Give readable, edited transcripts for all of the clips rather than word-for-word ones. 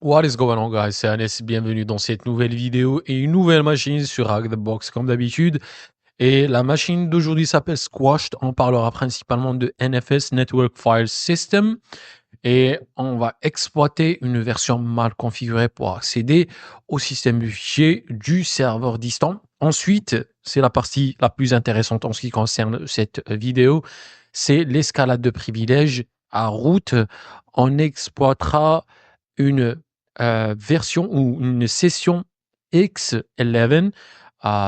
What is going on, guys? C'est Anes, bienvenue dans cette nouvelle vidéo et une nouvelle machine sur Hack the Box comme d'habitude. Et la machine d'aujourd'hui s'appelle Squashed. On parlera principalement de NFS, Network File System. Et on va exploiter une version mal configurée pour accéder au système de fichiers du serveur distant. Ensuite, c'est la partie la plus intéressante en ce qui concerne cette vidéo, c'est l'escalade de privilèges à route. On exploitera une version ou une session X11.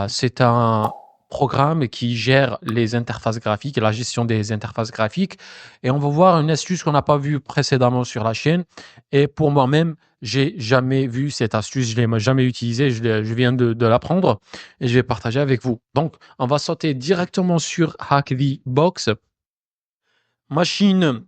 C'est un programme qui gère les interfaces graphiques et la gestion des interfaces graphiques. Et on va voir une astuce qu'on n'a pas vue précédemment sur la chaîne. Et pour moi-même, j'ai jamais vu cette astuce, je l'ai jamais utilisée, je viens de l'apprendre et je vais partager avec vous. Donc, on va sauter directement sur Hack the Box. Machine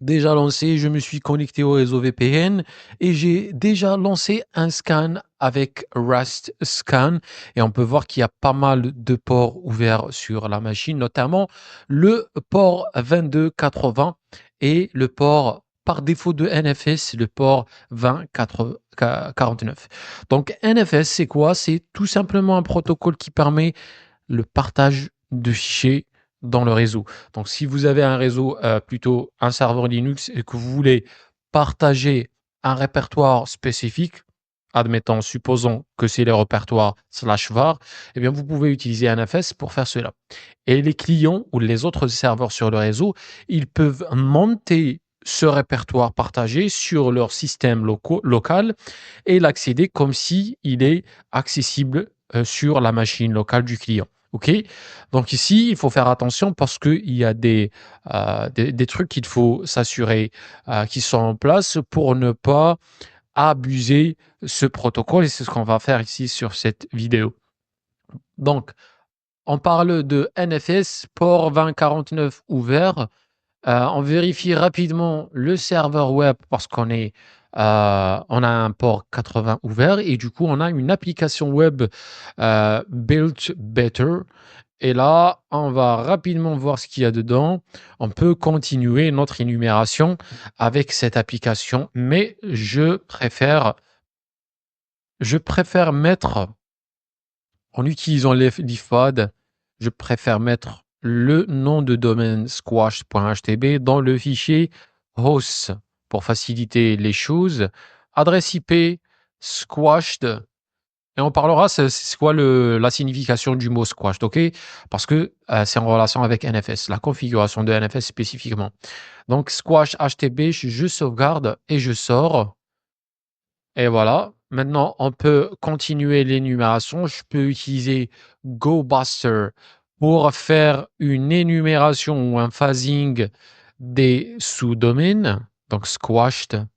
déjà lancé, je me suis connecté au réseau VPN et j'ai déjà lancé un scan avec Rust Scan et on peut voir qu'il y a pas mal de ports ouverts sur la machine, notamment le port 2280 et le port par défaut de NFS, le port 2049. Donc NFS, c'est quoi? C'est tout simplement un protocole qui permet le partage de fichiers dans le réseau. Donc, si vous avez un réseau, plutôt un serveur Linux et que vous voulez partager un répertoire spécifique, admettons, supposons que c'est le répertoire /var, eh bien, vous pouvez utiliser NFS pour faire cela. Et les clients ou les autres serveurs sur le réseau, ils peuvent monter ce répertoire partagé sur leur système local et l'accéder comme si il est accessible sur la machine locale du client. OK? Donc ici, il faut faire attention parce qu'il y a des trucs qu'il faut s'assurer qui sont en place pour ne pas abuser ce protocole et c'est ce qu'on va faire ici sur cette vidéo. Donc, on parle de NFS, port 2049 ouvert. On vérifie rapidement le serveur web parce qu'on on a un port 80 ouvert et du coup, on a une application web Built Better. Et là, on va rapidement voir ce qu'il y a dedans. On peut continuer notre énumération avec cette application, mais je préfère mettre, en utilisant l'IFAD, je préfère mettre le nom de domaine squash.htb dans le fichier host pour faciliter les choses. Adresse IP squashed. Et on parlera, c'est quoi la signification du mot squashed, ok? Parce que c'est en relation avec NFS, la configuration de NFS spécifiquement. Donc squash HTB, je sauvegarde et je sors. Et voilà. Maintenant, on peut continuer l'énumération. Je peux utiliser GoBuster pour faire une énumération ou un phasing des sous-domaines. Donc squashed.htb/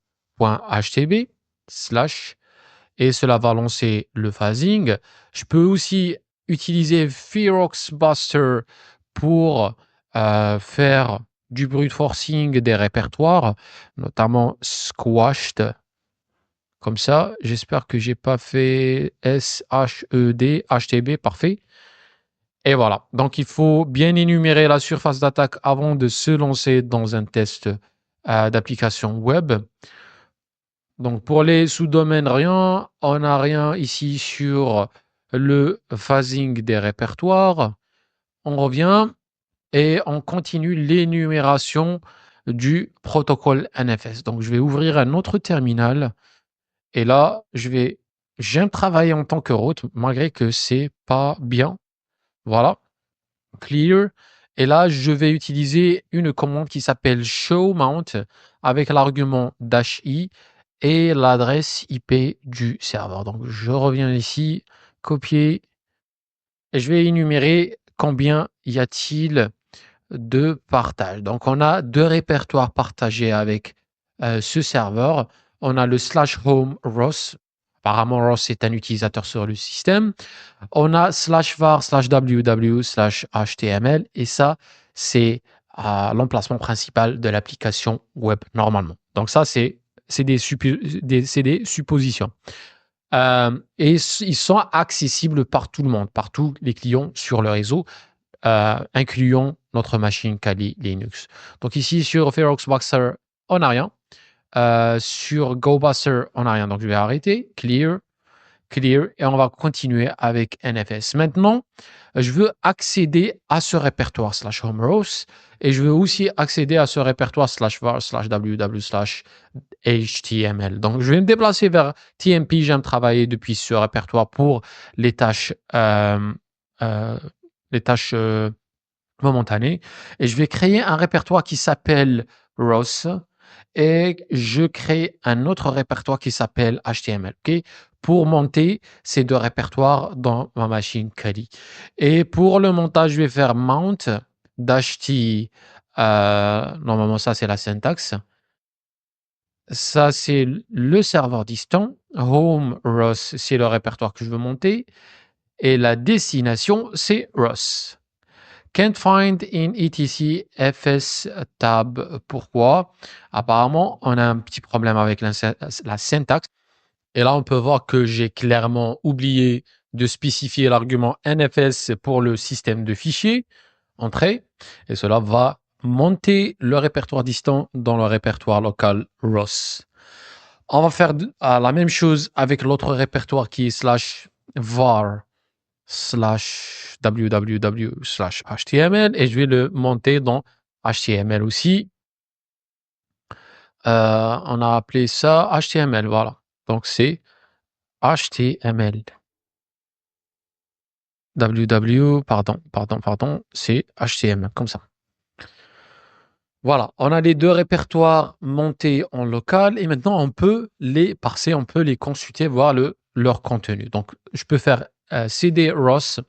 et cela va lancer le phasing. Je peux aussi utiliser Feroxbuster pour faire du brute forcing des répertoires, notamment squashed. Comme ça, j'espère que j'ai pas fait SHED, HTB, parfait. Et voilà. Donc, il faut bien énumérer la surface d'attaque avant de se lancer dans un test d'application web. Donc, pour les sous-domaines, rien. On n'a rien ici sur le phasing des répertoires. On revient et on continue l'énumération du protocole NFS. Donc, je vais ouvrir un autre terminal. Et là, j'aime travailler en tant que root, malgré que c'est pas bien. Voilà. Clear. Et là, je vais utiliser une commande qui s'appelle show mount avec l'argument -i et l'adresse IP du serveur. Donc, je reviens ici, copier, et je vais énumérer combien y a-t-il de partage. Donc, on a 2 répertoires partagés avec ce serveur. On a le /home Ross. Apparemment, Ross est un utilisateur sur le système. On a /var /ww/html et ça, c'est l'emplacement principal de l'application web normalement. Donc ça, c'est des suppositions. Et ils sont accessibles par tout le monde, par tous les clients sur le réseau, incluant notre machine Kali Linux. Donc ici, sur Feroxbuster, on n'a rien. sur GoBuster, on n'a rien, donc je vais arrêter. Clear, et on va continuer avec NFS. Maintenant, je veux accéder à ce répertoire /home rows et je veux aussi accéder à ce répertoire /var /ww/html. Donc, je vais me déplacer vers TMP. J'aime travailler depuis ce répertoire pour les tâches, momentanées. Et je vais créer un répertoire qui s'appelle rows et je crée un autre répertoire qui s'appelle HTML. OK? Pour monter ces deux répertoires dans ma machine Kali. Et pour le montage, je vais faire mount d'HT. Normalement, ça, c'est la syntaxe. Ça, c'est le serveur distant. Home rows, c'est le répertoire que je veux monter. Et la destination, c'est rows. Can't find in etc fs tab. Pourquoi? Apparemment, on a un petit problème avec la syntaxe. Et là, on peut voir que j'ai clairement oublié de spécifier l'argument NFS pour le système de fichiers, entrée. Et cela va monter le répertoire distant dans le répertoire local rows. On va faire la même chose avec l'autre répertoire qui est /var /www/html et je vais le monter dans HTML aussi. On a appelé ça HTML, voilà. Donc c'est HTML. Pardon, c'est HTML, comme ça. Voilà, on a les deux répertoires montés en local et maintenant on peut les parser, on peut les consulter, voir leur contenu. Donc je peux faire cd rows,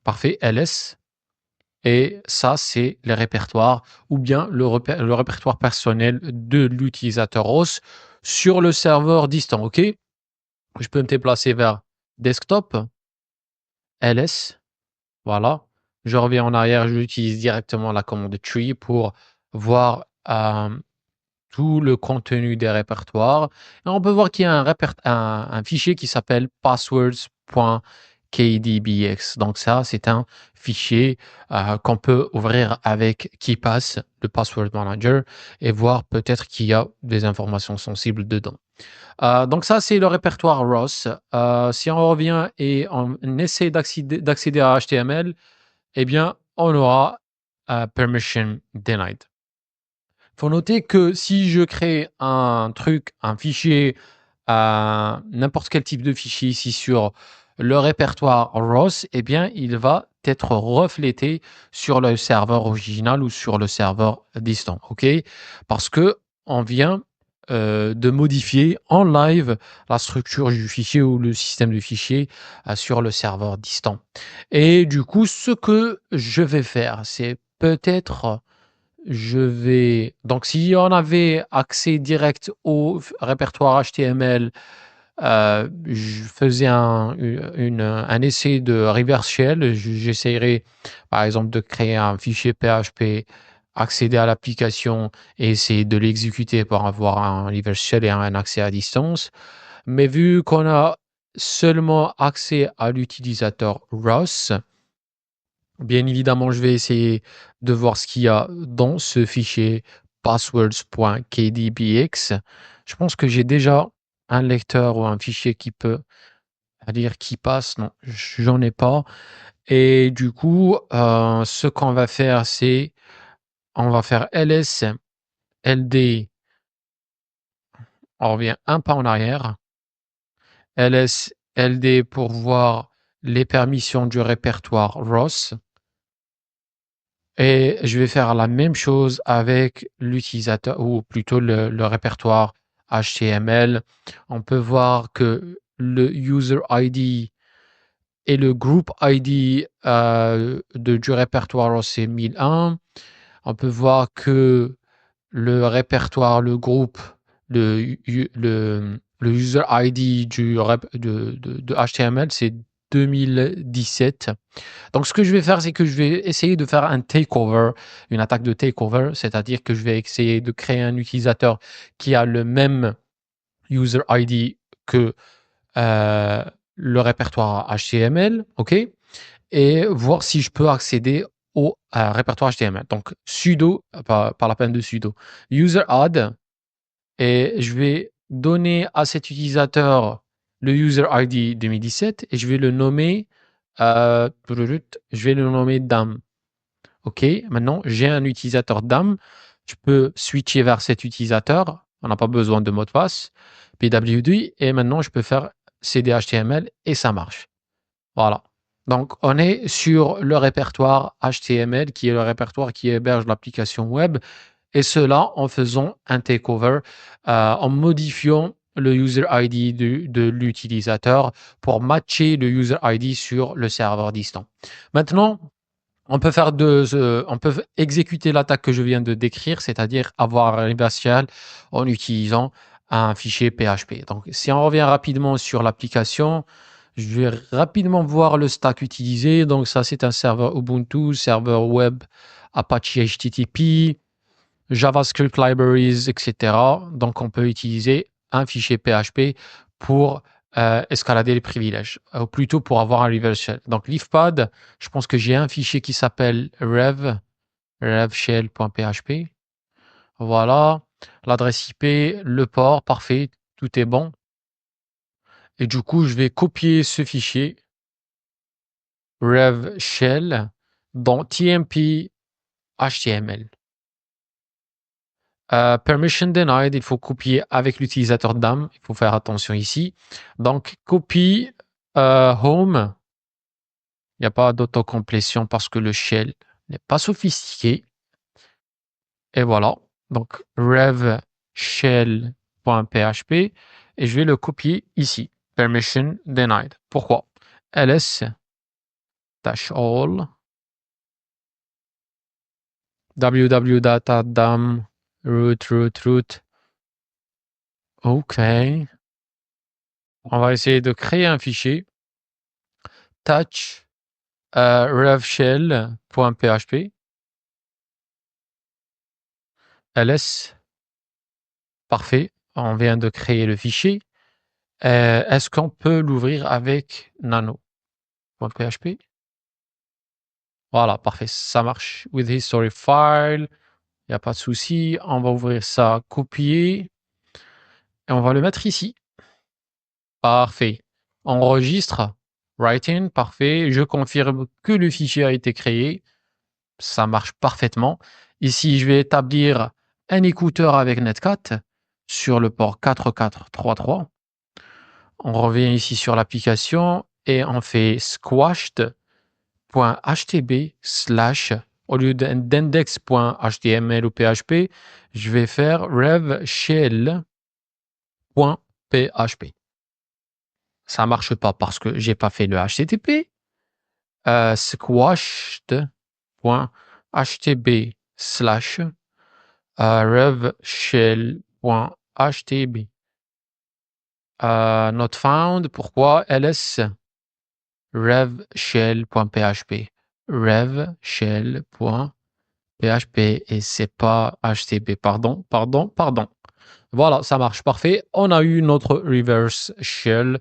parfait, ls, et ça c'est les répertoires ou bien le répertoire personnel de l'utilisateur rows sur le serveur distant, ok? Je peux me déplacer vers desktop, ls, voilà. Je reviens en arrière, j'utilise directement la commande tree pour voir tout le contenu des répertoires. Et on peut voir qu'il y a un fichier qui s'appelle passwords.kdbx. Donc ça, c'est un fichier qu'on peut ouvrir avec KeePass, le Password Manager, et voir peut-être qu'il y a des informations sensibles dedans. Donc ça, c'est le répertoire rows. Si on revient et on essaie d'accéder à HTML, eh bien, on aura permission denied. Il faut noter que si je crée un fichier, n'importe quel type de fichier ici sur le répertoire rows, eh bien, il va être reflété sur le serveur original ou sur le serveur distant, ok? Parce que on vient de modifier en live la structure du fichier ou le système de fichier sur le serveur distant. Et du coup, ce que je vais faire, c'est peut-être donc si on avait accès direct au répertoire HTML, je faisais un essai de reverse shell. J'essayerais, par exemple, de créer un fichier PHP, accéder à l'application et essayer de l'exécuter pour avoir un reverse shell et un accès à distance. Mais vu qu'on a seulement accès à l'utilisateur rows, bien évidemment, je vais essayer de voir ce qu'il y a dans ce fichier passwords.kdbx. Je pense que j'ai déjà un lecteur ou un fichier qui peut lire qui passe. Non, j'en ai pas. Et du coup, ce qu'on va faire, c'est on va faire ls ld. On revient un pas en arrière. ls ld pour voir les permissions du répertoire rows. Et je vais faire la même chose avec l'utilisateur ou plutôt le répertoire HTML. On peut voir que le user ID et le group ID du répertoire, c'est 1001. On peut voir que le répertoire, le groupe, le user ID de HTML, c'est 2017. Donc, ce que je vais faire, c'est que je vais essayer de faire un takeover, une attaque de takeover, c'est-à-dire que je vais essayer de créer un utilisateur qui a le même user ID que le répertoire HTML, ok, et voir si je peux accéder au répertoire HTML. Donc sudo, pas la peine de sudo, user add, et je vais donner à cet utilisateur le user ID 2017 et je vais le nommer, DAM. OK, maintenant j'ai un utilisateur DAM. Je peux switcher vers cet utilisateur. On n'a pas besoin de mot de passe. PWD, et maintenant je peux faire cd-html et ça marche. Voilà. Donc on est sur le répertoire HTML qui est le répertoire qui héberge l'application web, et cela en faisant un takeover, en modifiant le user ID de l'utilisateur pour matcher le user ID sur le serveur distant. Maintenant, on peut exécuter l'attaque que je viens de décrire, c'est-à-dire avoir un reversal en utilisant un fichier PHP. Donc, si on revient rapidement sur l'application, je vais rapidement voir le stack utilisé. Donc, ça, c'est un serveur Ubuntu, serveur web Apache HTTP, JavaScript libraries, etc. Donc, on peut utiliser un fichier PHP pour escalader les privilèges, ou plutôt pour avoir un reverse shell. Donc, leafpad, je pense que j'ai un fichier qui s'appelle revshell.php. Voilà. L'adresse IP, le port, parfait, tout est bon. Et du coup, je vais copier ce fichier revshell dans tmp HTML. Permission denied, il faut copier avec l'utilisateur DAM. Il faut faire attention ici. Donc, copie home. Il n'y a pas d'autocomplétion parce que le shell n'est pas sophistiqué. Et voilà. Donc, revshell.php. Et je vais le copier ici. Permission denied. Pourquoi? ls-all www.data-dam root. OK. On va essayer de créer un fichier touch revshell.php ls. Parfait. On vient de créer le fichier. Est-ce qu'on peut l'ouvrir avec nano.php? Voilà, parfait. Ça marche. With history file. Il n'y a pas de souci. On va ouvrir ça, copier. Et on va le mettre ici. Parfait. Enregistre. Writing. Parfait. Je confirme que le fichier a été créé. Ça marche parfaitement. Ici, je vais établir un écouteur avec Netcat sur le port 4433. On revient ici sur l'application et on fait squashed.htb/ au lieu d'index.html ou PHP, je vais faire revshell.php. Ça marche pas parce que j'ai pas fait le HTTP. Squashed.htb/ revshell.htb. Not found. Pourquoi? ls revshell.php. Revshell.php et c'est pas HTTP. Pardon. Voilà, ça marche parfait. On a eu notre reverse shell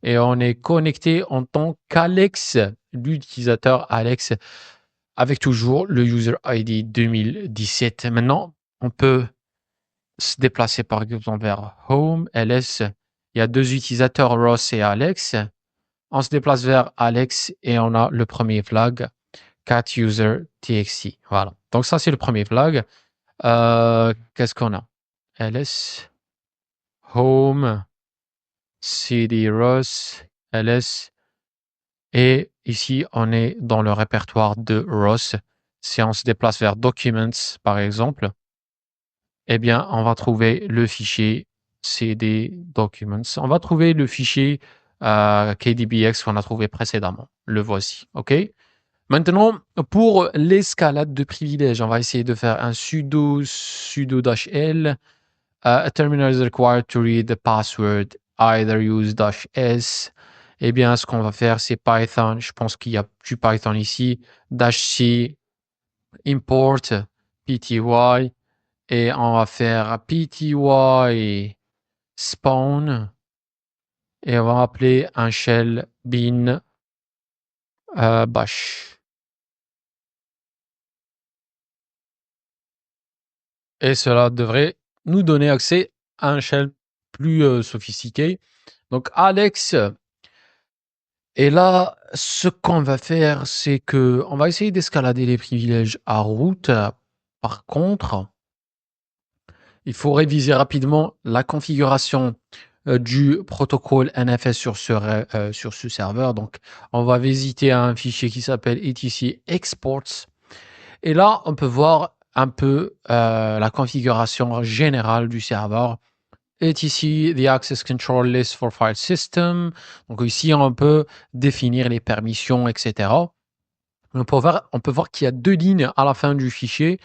et on est connecté en tant qu'Alex, l'utilisateur Alex, avec toujours le user ID 2017. Maintenant, on peut se déplacer par exemple vers Home, ls. Il y a deux utilisateurs, Ross et Alex. On se déplace vers Alex et on a le premier flag, cat_user_txt. Voilà. Donc ça, c'est le premier flag. Qu'est-ce qu'on a? ls, home, cd Ross, ls. Et ici, on est dans le répertoire de Ross. Si on se déplace vers Documents, par exemple, eh bien, on va trouver le fichier cd Documents. On va trouver le fichier KDBX qu'on a trouvé précédemment. Le voici. OK? Maintenant, pour l'escalade de privilèges, on va essayer de faire un sudo -l. A terminal is required to read the password. Either use -s. Eh bien, ce qu'on va faire, c'est Python. Je pense qu'il y a du Python ici. -c import pty. Et on va faire pty spawn. Et on va appeler un shell bin bash. Et cela devrait nous donner accès à un shell plus sophistiqué. Donc Alex, et là, ce qu'on va faire, c'est que on va essayer d'escalader les privilèges à route. Par contre, il faut réviser rapidement la configuration du protocole NFS sur ce serveur. Donc, on va visiter un fichier qui s'appelle etc exports. Et là, on peut voir un peu la configuration générale du serveur. etc the access control list for file system. Donc ici, on peut définir les permissions, etc. On peut voir qu'il y a 2 lignes à la fin du fichier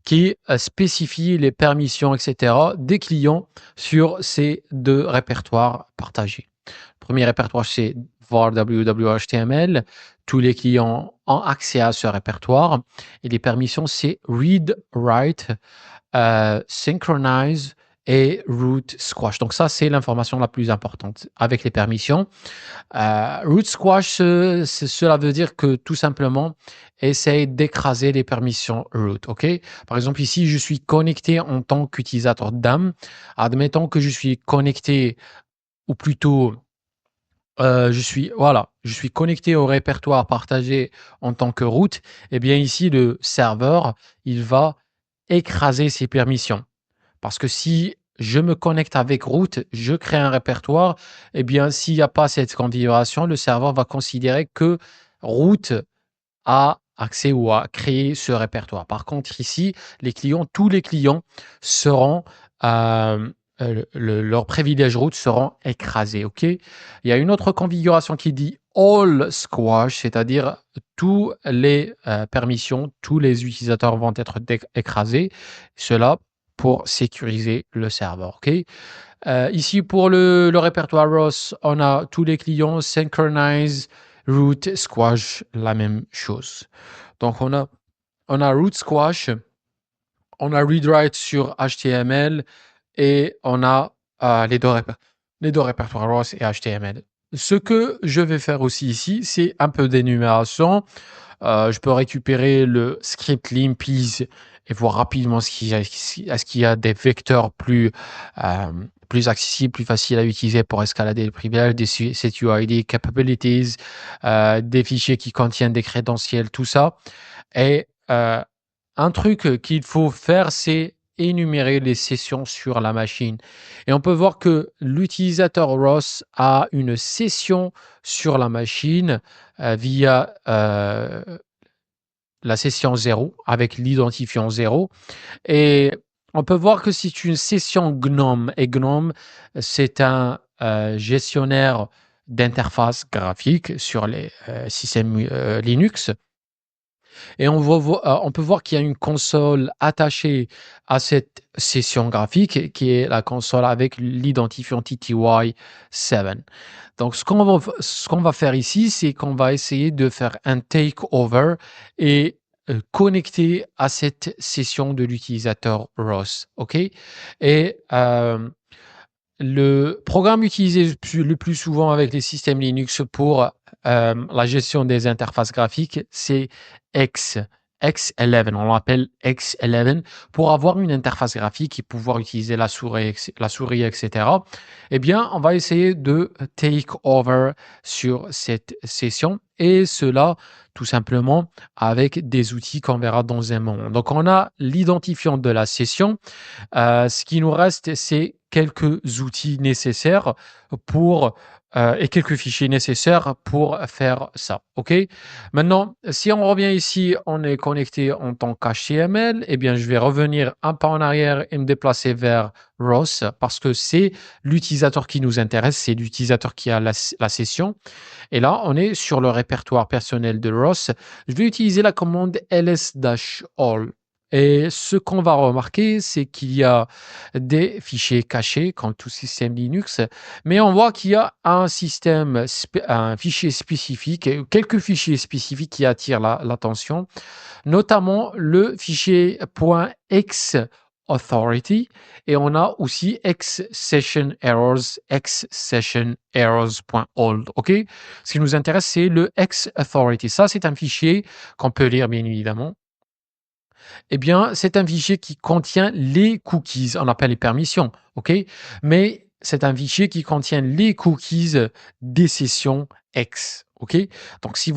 qui spécifient les permissions, etc. des clients sur ces 2 répertoires partagés. Le premier répertoire, c'est var www.html. Tous les clients ont accès à ce répertoire. Et les permissions, c'est read, write, synchronize et root squash. Donc ça, c'est l'information la plus importante avec les permissions. Root squash, cela veut dire que tout simplement, essaye d'écraser les permissions root. Ok. Par exemple, ici, je suis connecté en tant qu'utilisateur DAM. Admettons que je suis connecté, ou plutôt, je suis connecté au répertoire partagé en tant que root. Eh bien, ici, le serveur, il va écraser ces permissions. Parce que si je me connecte avec root, je crée un répertoire, eh bien, s'il n'y a pas cette configuration, le serveur va considérer que root a accès ou a créé ce répertoire. Par contre, ici, tous les clients seront, leurs privilèges root seront écrasés. Ok. Il y a une autre configuration qui dit all squash, c'est-à-dire tous les permissions, tous les utilisateurs vont être écrasés. Cela pour sécuriser le serveur. Ok. Ici, pour le répertoire ROS, on a tous les clients synchronize, root, squash, la même chose. Donc, on a root squash, on a read-write sur HTML et on a les deux répertoires ROS et HTML. Ce que je vais faire aussi ici, c'est un peu d'énumération. Je peux récupérer le script limpies et voir rapidement est-ce qu'il y a des vecteurs plus accessibles, plus faciles à utiliser pour escalader le privilège, des setuid capabilities, des fichiers qui contiennent des crédentiels, tout ça. Et un truc qu'il faut faire, c'est énumérer les sessions sur la machine. Et on peut voir que l'utilisateur ROS a une session sur la machine via la session 0 avec l'identifiant 0. Et on peut voir que c'est une session GNOME. Et GNOME, c'est un gestionnaire d'interface graphique sur les systèmes Linux. Et on peut voir qu'il y a une console attachée à cette session graphique qui est la console avec l'identifiant TTY7. Donc, ce qu'on va faire ici, c'est qu'on va essayer de faire un takeover et connecter à cette session de l'utilisateur ROS. OK? Et le programme utilisé le plus souvent avec les systèmes Linux pour la gestion des interfaces graphiques, c'est X11. On l'appelle X11 pour avoir une interface graphique et pouvoir utiliser la souris, etc. Eh bien, on va essayer de take over sur cette session et cela tout simplement avec des outils qu'on verra dans un moment. Donc, on a l'identifiant de la session. Ce qui nous reste, c'est quelques outils nécessaires pour et quelques fichiers nécessaires pour faire ça. OK? Maintenant, si on revient ici, on est connecté en tant qu'HTML, eh bien, je vais revenir un pas en arrière et me déplacer vers ROS parce que c'est l'utilisateur qui nous intéresse, c'est l'utilisateur qui a la session. Et là, on est sur le répertoire personnel de ROS. Je vais utiliser la commande ls-all. Et ce qu'on va remarquer, c'est qu'il y a des fichiers cachés, comme tout système Linux, mais on voit qu'il y a un fichier spécifique, quelques fichiers spécifiques qui attirent l'attention, notamment le fichier .x_authority, et on a aussi x_session_errors.old. OK? Ce qui nous intéresse, c'est le x_authority. Ça, c'est un fichier qu'on peut lire, bien évidemment. Eh bien, c'est un fichier qui contient les cookies. On appelle les permissions, OK? Mais c'est un fichier qui contient les cookies des sessions X, OK? Donc si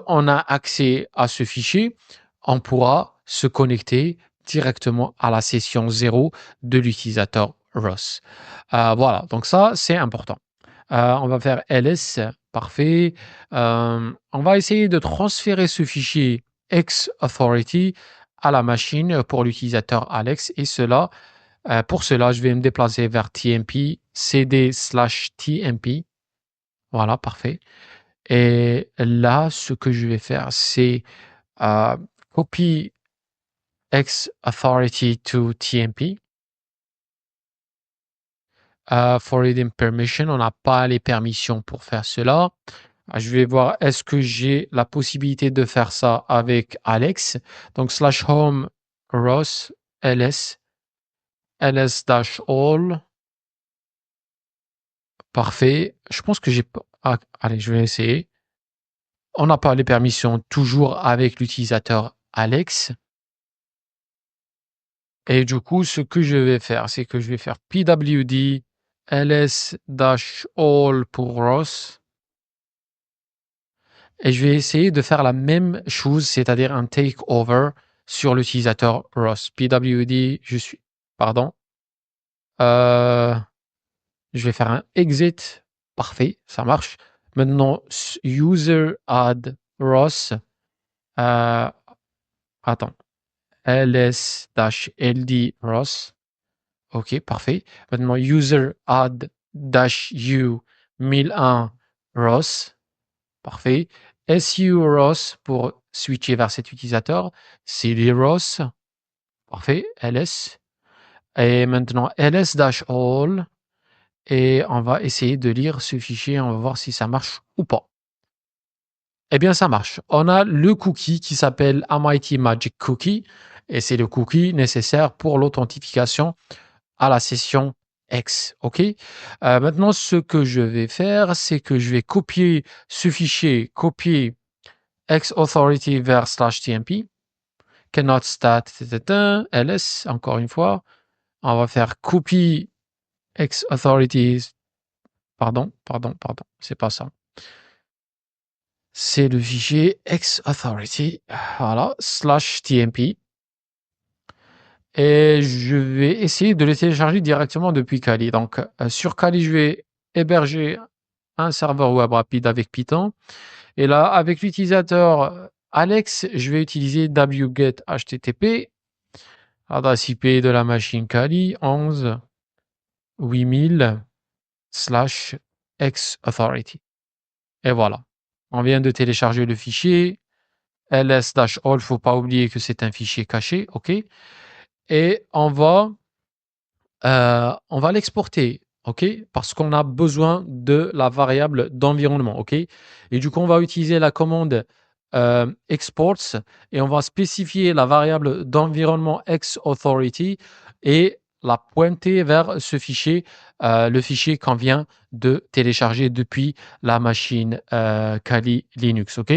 on a accès à ce fichier, on pourra se connecter directement à la session 0 de l'utilisateur Ross. Voilà, donc ça, c'est important. On va faire ls, parfait. On va essayer de transférer ce fichier xAuthority à la machine pour l'utilisateur Alex et pour cela, je vais me déplacer vers tmp cd/tmp. Voilà, parfait. Et là, ce que je vais faire, c'est copy xAuthority to tmp. For reading permission, on n'a pas les permissions pour faire cela. Je vais voir, est-ce que j'ai la possibilité de faire ça avec Alex. Donc, /home ross ls ls-all. Parfait. Je pense que j'ai pas. Allez, je vais essayer. On n'a pas les permissions toujours avec l'utilisateur Alex. Et du coup, ce que je vais faire, c'est que je vais faire pwd ls-all pour Ross. Et je vais essayer de faire la même chose, c'est-à-dire un takeover sur l'utilisateur Ross. pwd, pardon. Je vais faire un exit. Parfait, ça marche. Maintenant, user add Ross. Attends. ls-ld Ross. OK, parfait. Maintenant, user add -u 1001 Ross. Parfait. su Ross pour switcher vers cet utilisateur. cd Ross. Parfait. ls. Et maintenant, ls-all. Et on va essayer de lire ce fichier. On va voir si ça marche ou pas. Eh bien, ça marche. On a le cookie qui s'appelle MIT Magic Cookie. Et c'est le cookie nécessaire pour l'authentification à la session X. OK? Maintenant, ce que je vais faire, c'est que je vais copier ce fichier, copier xAuthority vers /tmp, cannot stat, ls, encore une fois. On va faire copy xAuthority. Pardon, c'est pas ça. C'est le fichier xAuthority, voilà, /tmp. Et je vais essayer de le télécharger directement depuis Kali. Donc, sur Kali, je vais héberger un serveur web rapide avec Python. Et là, avec l'utilisateur Alex, je vais utiliser wget http, adresse IP de la machine Kali 11 8000 /xauthority. Et voilà, on vient de télécharger le fichier ls-all. Faut pas oublier que c'est un fichier caché, OK? Et on va l'exporter, OK? Parce qu'on a besoin de la variable d'environnement, OK? Et du coup, on va utiliser la commande exports et on va spécifier la variable d'environnement xAuthority et la pointer vers ce fichier, le fichier qu'on vient de télécharger depuis la machine Kali Linux, OK?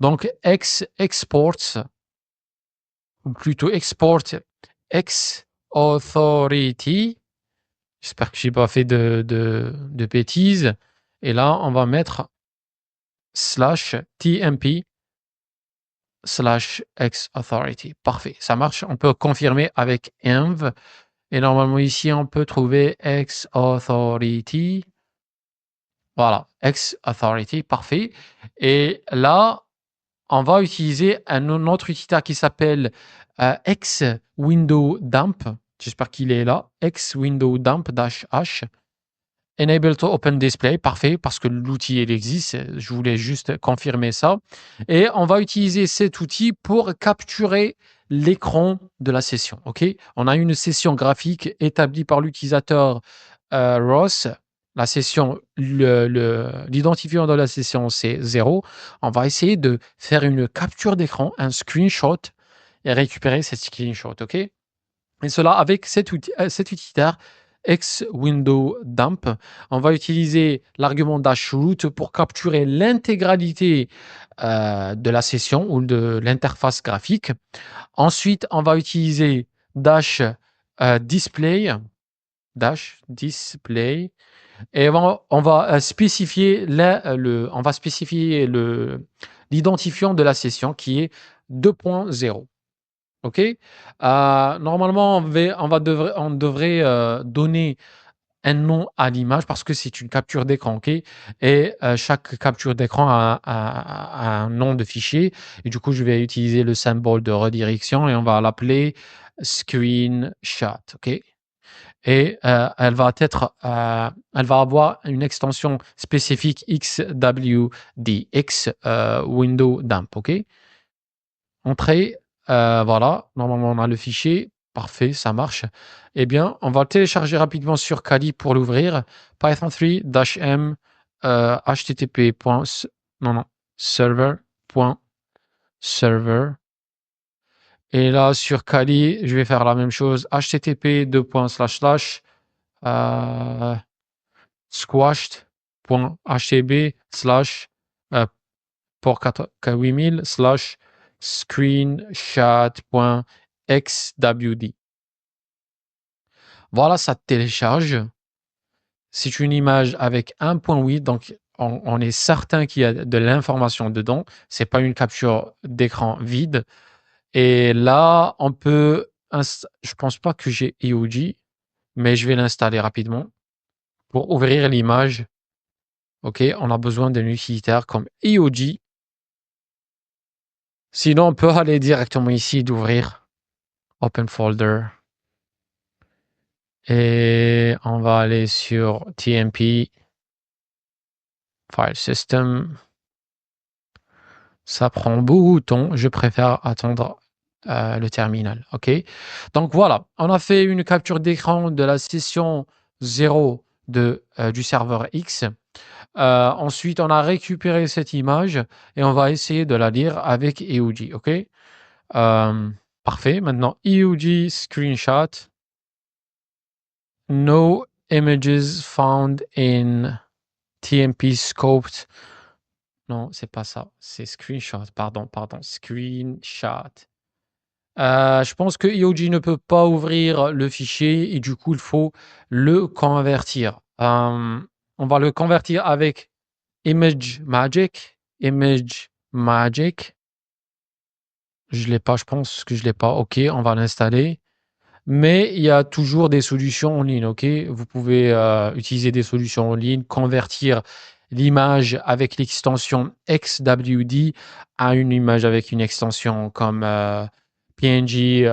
Donc exports, ou plutôt export xAuthority. J'espère que j'ai pas fait de bêtises. Et là, on va mettre /tmp /xAuthority. Parfait, ça marche. On peut confirmer avec env. Et normalement, ici, on peut trouver xAuthority. Voilà, xAuthority, parfait. Et là, on va utiliser un autre utilitaire qui s'appelle xwindowdump. J'espère qu'il est là. xwindowdump-h. Enable to open display, parfait, parce que l'outil il existe. Je voulais juste confirmer ça. Et on va utiliser cet outil pour capturer l'écran de la session. OK? On a une session graphique établie par l'utilisateur Ross. La session, l'identifiant de la session, c'est 0. On va essayer de faire une capture d'écran, un screenshot, et récupérer cette screenshot. OK? Et cela avec cet utilitaire X window dump. On va utiliser l'argument dash root pour capturer l'intégralité de la session ou de l'interface graphique. Ensuite, on va utiliser dash display, et on va spécifier l'identifiant de la session qui est 2.0. OK? Normalement, on devrait donner un nom à l'image parce que c'est une capture d'écran, OK? Et chaque capture d'écran a un nom de fichier et du coup, je vais utiliser le symbole de redirection et on va l'appeler screenshot, OK? Et elle va avoir une extension spécifique XWD, window dump, OK? Entrée, voilà, normalement on a le fichier, parfait, ça marche. Eh bien, on va le télécharger rapidement sur Kali pour l'ouvrir. Python3-m http. server. Et là, sur Kali, je vais faire la même chose. http squashed.htb pour 8000 screenshot.xwd. Voilà, ça télécharge. C'est une image avec 1.8, donc on est certain qu'il y a de l'information dedans. C'est pas une capture d'écran vide. Et là, on peut je pense pas que j'ai EOG, mais je vais l'installer rapidement pour ouvrir l'image. OK, on a besoin d'un utilitaire comme EOG. Sinon, on peut aller directement ici d'ouvrir Open Folder. Et on va aller sur TMP, File System. Ça prend beaucoup de temps. Je préfère attendre le terminal. OK? Donc voilà, on a fait une capture d'écran de la session 0 du serveur X. Ensuite, on a récupéré cette image et on va essayer de la lire avec EOG. OK? Parfait. Maintenant, EOG screenshot. No images found in TMP scoped. Non, c'est pas ça. C'est screenshot. Pardon. Screenshot. Je pense que EOG ne peut pas ouvrir le fichier et du coup, il faut le convertir. On va le convertir avec ImageMagick. Je l'ai pas, je pense que je l'ai pas. OK, on va l'installer. Mais il y a toujours des solutions en ligne, OK? Vous pouvez utiliser des solutions en ligne, convertir l'image avec l'extension XWD à une image avec une extension comme PNG,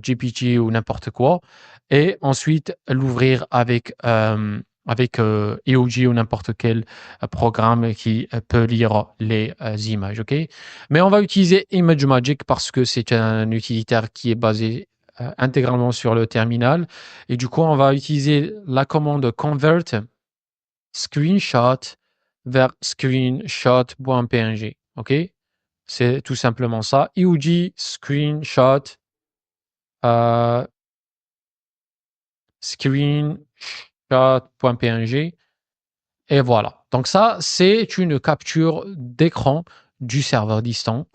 JPG ou n'importe quoi. Et ensuite, l'ouvrir avec EOG ou n'importe quel programme qui peut lire les images, OK? Mais on va utiliser ImageMagick parce que c'est un utilitaire qui est basé intégralement sur le terminal. Et du coup, on va utiliser la commande convert screenshot vers screenshot.png. OK? C'est tout simplement ça. EOG screenshot screenshot.png. Et voilà. Donc ça, c'est une capture d'écran du serveur distant.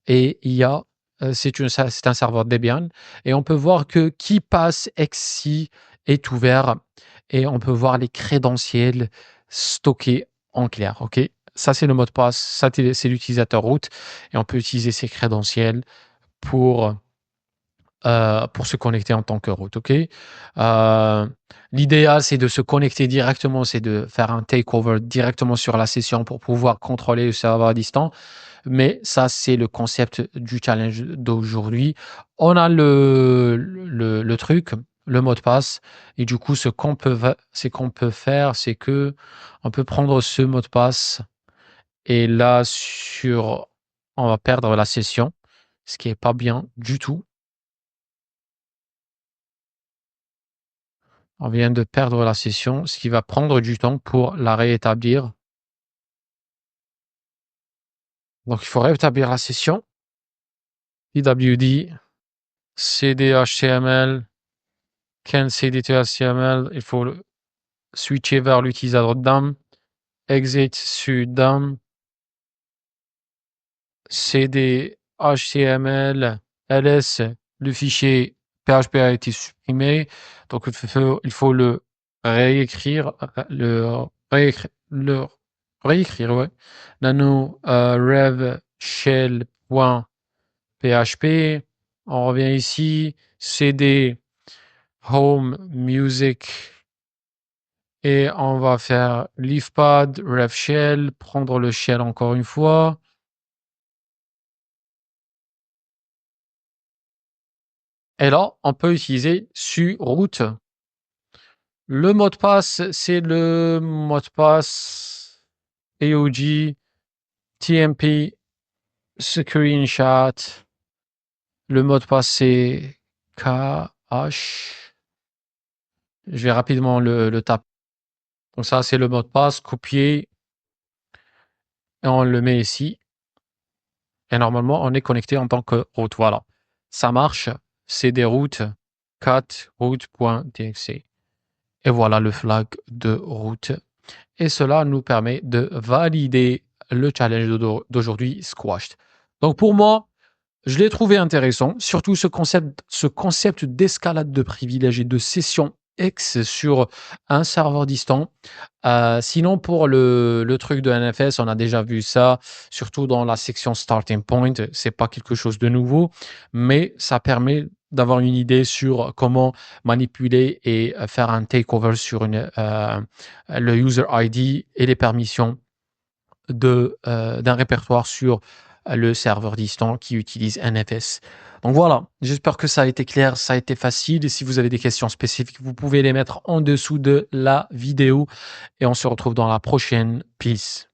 Et il y a, c'est un serveur Debian. Et on peut voir que KeePassXC est ouvert. Et on peut voir les crédentiels stockés en clair. OK? Ça, c'est le mot de passe. Ça, c'est l'utilisateur root. Et on peut utiliser ces crédentiels pour se connecter en tant que root, OK? L'idéal, c'est de se connecter directement, c'est de faire un takeover directement sur la session pour pouvoir contrôler le serveur à distance. Mais ça, c'est le concept du challenge d'aujourd'hui. On a le truc, le mot de passe, et du coup, ce qu'on peut faire, c'est que on peut prendre ce mot de passe et là, on va perdre la session, ce qui est pas bien du tout. On vient de perdre la session, ce qui va prendre du temps pour la réétablir. Donc, il faut rétablir la session. pwd cd html can cd to HTML, il faut switcher vers l'utilisateur DOM, exit sur DOM, cd HTML, ls, le fichier PHP a été supprimé, donc il faut le réécrire, ouais. Nano rev shell.php, on revient ici, cd home music et on va faire leafpad rev shell, prendre le shell encore une fois. Et là, on peut utiliser su root. Le mot de passe, c'est le mot de passe AOG TMP screenshot. Le mot de passe, c'est KH. Je vais rapidement le taper. Donc ça, c'est le mot de passe. Copier. Et on le met ici. Et normalement, on est connecté en tant que route. Voilà. Ça marche. C'est des routes. cat route.txt. Et voilà le flag de route. Et cela nous permet de valider le challenge d'aujourd'hui squashed. Donc pour moi, je l'ai trouvé intéressant, surtout ce concept d'escalade de privilèges et de session X sur un serveur distant. Sinon, pour le truc de NFS, on a déjà vu ça, surtout dans la section Starting Point. C'est pas quelque chose de nouveau, mais ça permet d'avoir une idée sur comment manipuler et faire un takeover sur le user ID et les permissions d'un répertoire sur le serveur distant qui utilise NFS. Donc voilà, j'espère que ça a été clair, ça a été facile. Et si vous avez des questions spécifiques, vous pouvez les mettre en dessous de la vidéo. Et on se retrouve dans la prochaine. Peace.